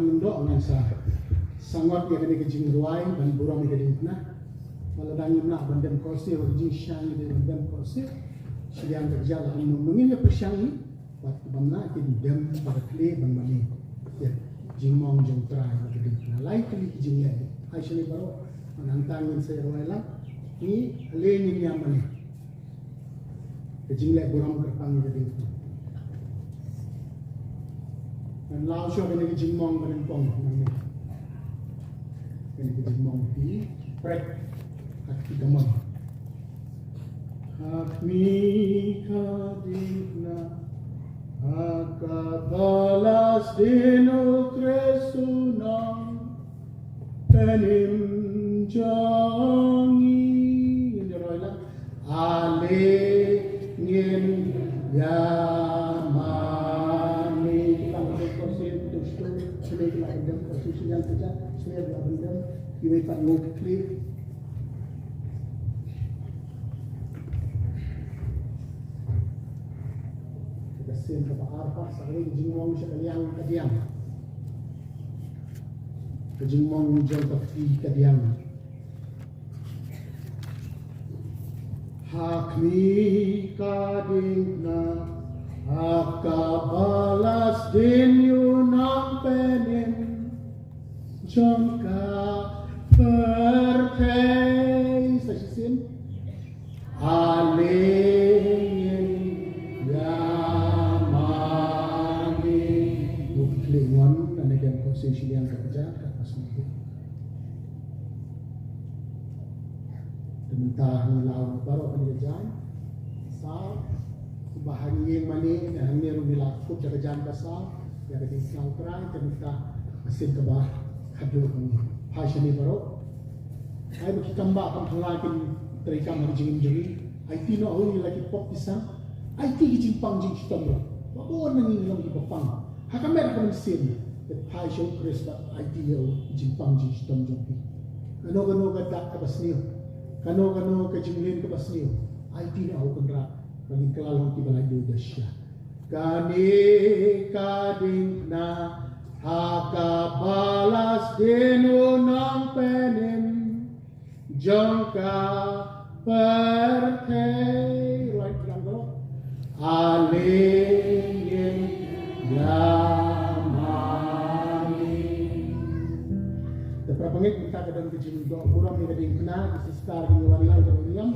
mundo ngan sa sangot ya kene kejing ruai ban burong ya kene na maladang na bandem kosi or jing syang de bandem kosi siang kerja lah mungkin ya persyang wat bamna ke dem pada kle ban mani ya jing mong jong trai ya kene na lai kali kejing ya ai shini baro manantangin sa ruai la ni ale ni nyamani kejing le burong kerpang ya kene dan lao syo kene kejing mong ban pong nang kene kejing mong pi prek at kigamon Hakmi kadikna akabalas dino kresunang penim jangi ini roilah ale ngin yamani kita berkosin putus tu sudah kita bendam posisi yang kerja sudah kita bendam iwe pat ngukli sin ke arpa sari jingmong sekalian kadiang jingmong jong tapi kadiang hakmi kadingna akabalas din yunang penin jongka pertei sasin alingin Lingon dan dengan posisi yang kerja atas itu. Mentah nilaw baru penjajan, sah bahan yang mani dan meru nilakut kerjaan besar, yang ada Islam perai mentah mesin kebah kado kami. Pasien ini baru, saya bagi kambak penghalangin terika marjin jadi. IT no awal lagi pop pisang, IT jimpang jing sistem lo. Bawa nangin lagi popang. Hakamer kan mesin, tapi show Chris tak idea jimpang jing sistem jadi. Kano kadak kabasniyo, kano kajinglin kabasniyo. IT na ako kandra, kami kelalong tibalay dasya. Kani kading na hakabalas dino ng penin, jongka pertei, right lang ko, alingin yamani. Terpapangit kita kadang kecil do kurang ni kadang kena disestar ni wan lang kadang yam.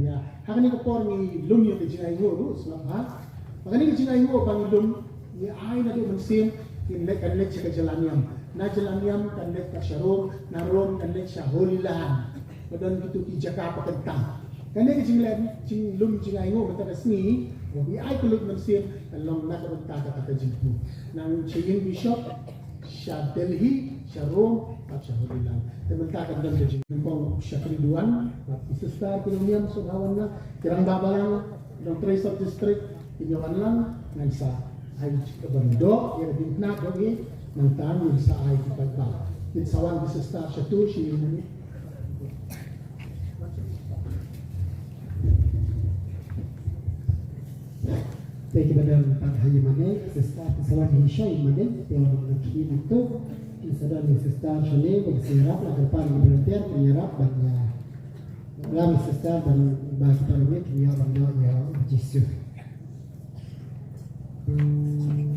Ya, hakani ko por ni lum yo kecil ay go selap ha. Makani kecil ay go pang lum ni ay na do mensim in lek kan lek sa jalan yam. Na jalan yam kan lek ka syarom, na rom kan lek sa holilan. Padahal gitu di Jakarta tentang. Kani kecil lum kecil ay go mata resmi. Bi ay kulit mensim long nak bentar kata jitu. Nang Chiang Bishop Shah Delhi, Shah Rome, Shah Holilan. Tementar kan dan jadi nempong Shah Ridwan, Isestar Kiloniam Subhawana, Kirang Babalang, Dong Tresor District, Inyokan lang ngan sa ay kabando, ya bintna dogi nang tanong sa ay pagba. Itsawan Isestar Shah tu si Thank you madam Haji Mane, Sister Sawan Hishai Mane, yang mengenai itu, Sister Sister Shane, bersiap agar para volunteer menyerap banyak. Lalu Sister dan bagi para media banyak yang jisu. Yeah.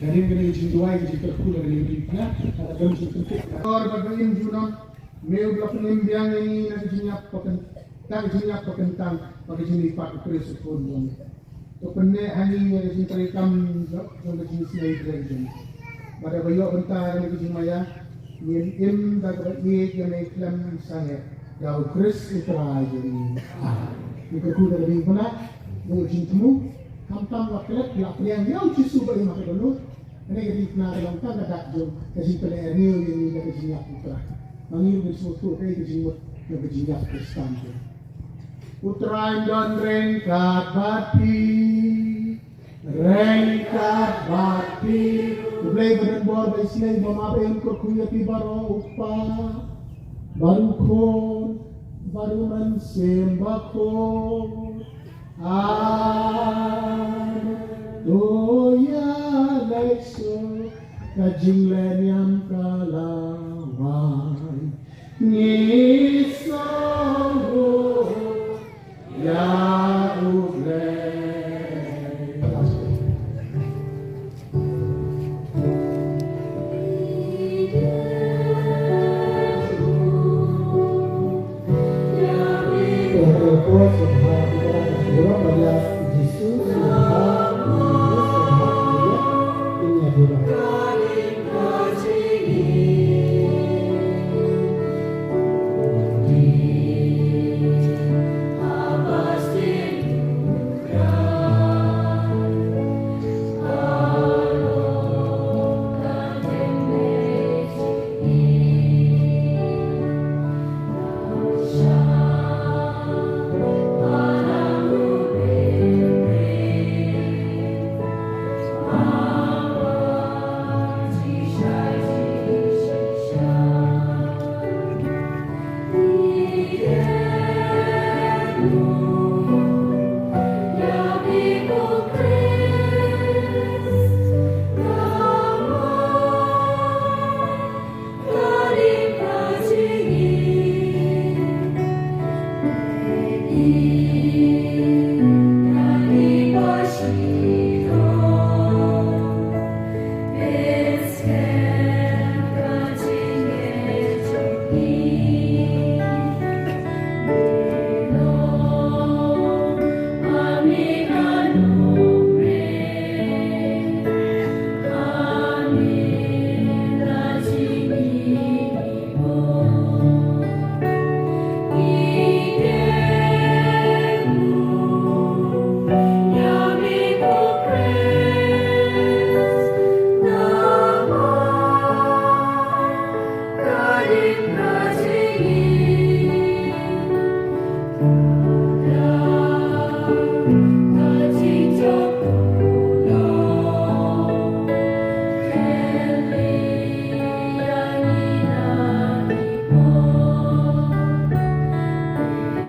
Galing galing jinduai jadi terkulah dari hidupnya, ada gamis terkait. Orang berdua junon, meu belakang biang ini nanti jinyak pakai, tak jinyak pakai tang, pakai jenis pak keris pun. To penne hani yang jintai kam, yang jenis lain lagi. Pada bayo bentar yang jenis maya, yang im dah berarti yang iklan saya, jauh keris itu aja ni. Ini terkulah dari mana? Mau jintumu. Kam-kam waklet, yang jauh cisu bagi makan dulu. Ini jadi penarang kan ada jom kasih pada Ernio yang ini dari jinjak putra. Manggil bersuatu kayak dijimut yang jinjak Kristen. Putra dan rengkat bati, Mulai berdebor berisiai bamape untuk kuya tibaro upa, baru kon, baru mensembako. Doya lekso kajing lenyam kalawai